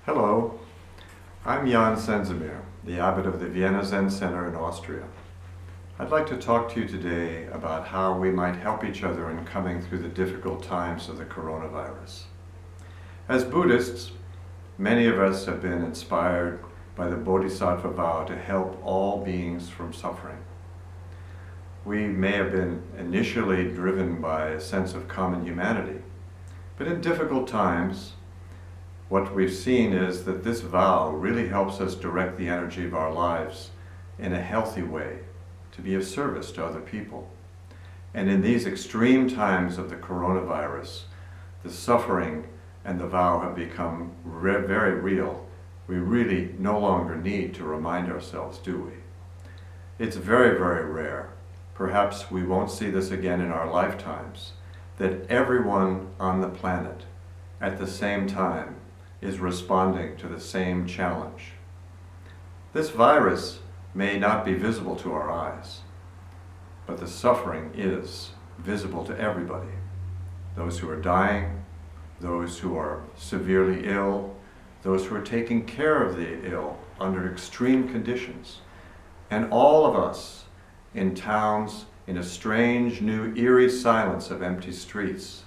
Hello, I'm Jan Sendzimir, the abbot of the Vienna Zen Center in Austria. I'd like to talk to you today about how we might help each other in coming through the difficult times of the coronavirus. As Buddhists, many of us have been inspired by the Bodhisattva vow to help all beings from suffering. We may have been initially driven by a sense of common humanity, but in difficult times, what we've seen is that this vow really helps us direct the energy of our lives in a healthy way to be of service to other people. And in these extreme times of the coronavirus, the suffering and the vow have become very real. We really no longer need to remind ourselves, do we? It's very rare. Perhaps we won't see this again in our lifetimes, that everyone on the planet at the same time is responding to the same challenge. This virus may not be visible to our eyes, but the suffering is visible to everybody. Those who are dying, those who are severely ill, those who are taking care of the ill under extreme conditions, and all of us in towns in a strange, new, eerie silence of empty streets.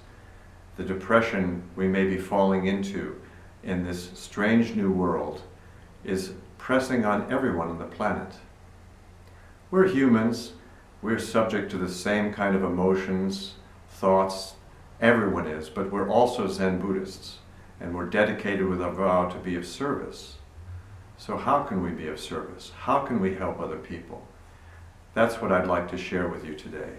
The depression we may be falling into in this strange new world is pressing on everyone on the planet. We're humans, we're subject to the same kind of emotions, thoughts, everyone is, but we're also Zen Buddhists, and we're dedicated with a vow to be of service. So how can we be of service? How can we help other people? That's what I'd like to share with you today.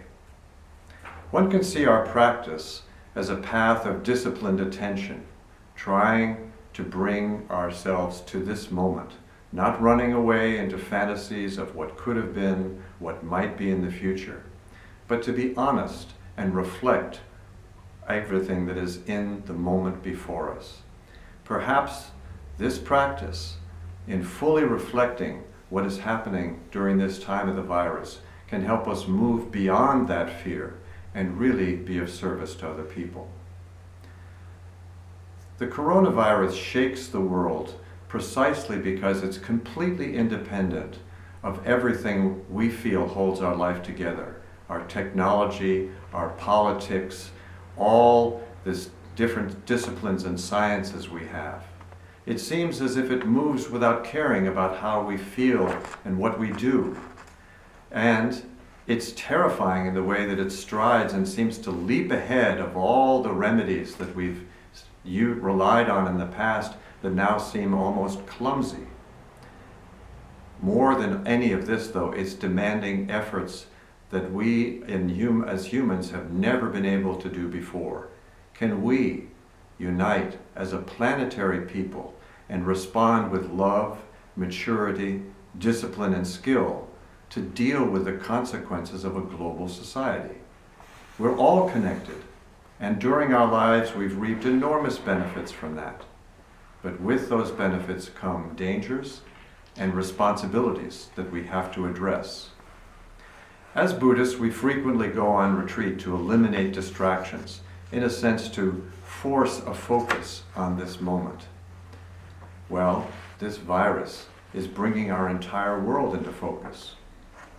One can see our practice as a path of disciplined attention, trying to bring ourselves to this moment, not running away into fantasies of what could have been, what might be in the future, but to be honest and reflect everything that is in the moment before us. Perhaps this practice, in fully reflecting what is happening during this time of the virus, can help us move beyond that fear and really be of service to other people. The coronavirus shakes the world precisely because it's completely independent of everything we feel holds our life together. Our technology, our politics, all these different disciplines and sciences we have. It seems as if it moves without caring about how we feel and what we do. And it's terrifying in the way that it strides and seems to leap ahead of all the remedies that we've relied on in the past that now seem almost clumsy. More than any of this, though, it's demanding efforts that we as humans have never been able to do before. Can we unite as a planetary people and respond with love, maturity, discipline, and skill to deal with the consequences of a global society? We're all connected, and during our lives we've reaped enormous benefits from that. But with those benefits come dangers and responsibilities that we have to address. As Buddhists, we frequently go on retreat to eliminate distractions, in a sense to force a focus on this moment. Well, this virus is bringing our entire world into focus.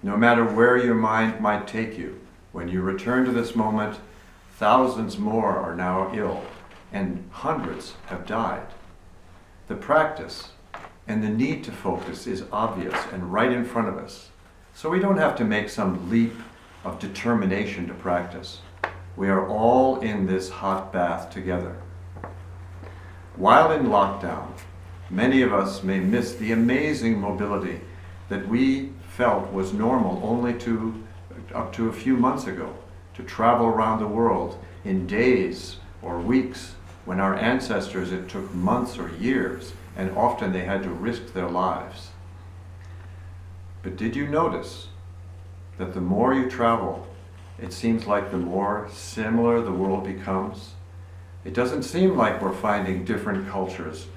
No matter where your mind might take you, when you return to this moment, thousands more are now ill, and hundreds have died. The practice and the need to focus is obvious and right in front of us. So we don't have to make some leap of determination to practice. We are all in this hot bath together. While in lockdown, many of us may miss the amazing mobility that we felt was normal only up to a few months ago, to travel around the world in days or weeks, when our ancestors it took months or years, and often they had to risk their lives. But did you notice that the more you travel, it seems like the more similar the world becomes? It doesn't seem like we're finding different cultures.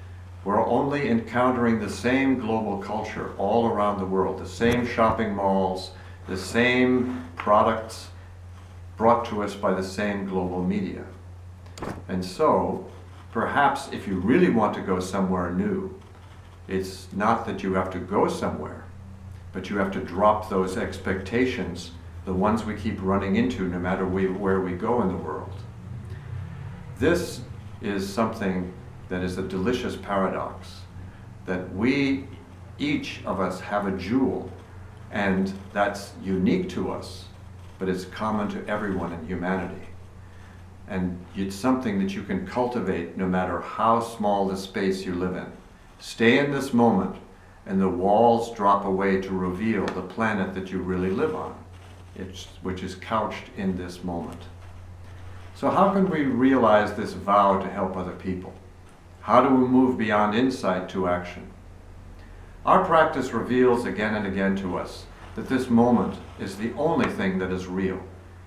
We're only encountering the same global culture all around the world, the same shopping malls, the same products brought to us by the same global media. And so, Perhaps if you really want to go somewhere new, it's not that you have to go somewhere, but you have to drop those expectations, the ones we keep running into no matter where we go in the world. This is something that is a delicious paradox, that we, each of us, have a jewel, and that's unique to us, but it's common to everyone in humanity. And it's something that you can cultivate no matter how small the space you live in. Stay in this moment, and the walls drop away to reveal the planet that you really live on, which is couched in this moment. So how can we realize this vow to help other people? How do we move beyond insight to action? Our practice reveals again and again to us that this moment is the only thing that is real,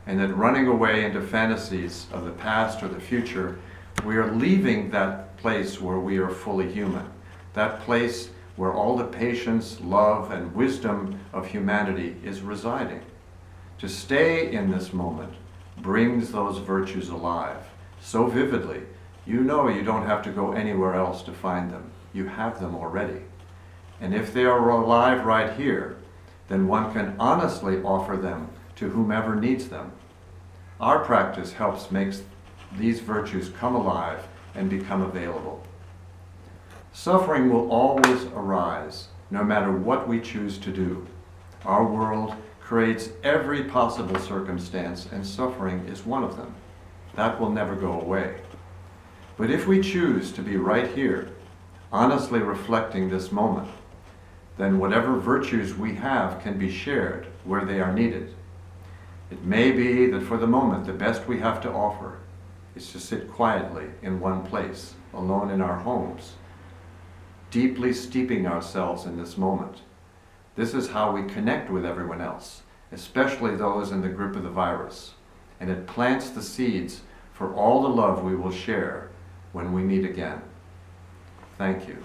and that running away into fantasies of the past or the future, we are leaving that place where we are fully human, that place where all the patience, love, and wisdom of humanity is residing. To stay in this moment brings those virtues alive so vividly, you know you don't have to go anywhere else to find them. You have them already. And if they are alive right here, then one can honestly offer them to whomever needs them. Our practice helps make these virtues come alive and become available. Suffering will always arise, no matter what we choose to do. Our world creates every possible circumstance, and suffering is one of them. That will never go away. But if we choose to be right here, honestly reflecting this moment, then whatever virtues we have can be shared where they are needed. It may be that for the moment the best we have to offer is to sit quietly in one place, alone in our homes, deeply steeping ourselves in this moment. This is how we connect with everyone else, especially those in the grip of the virus, and it plants the seeds for all the love we will share when we meet again. Thank you.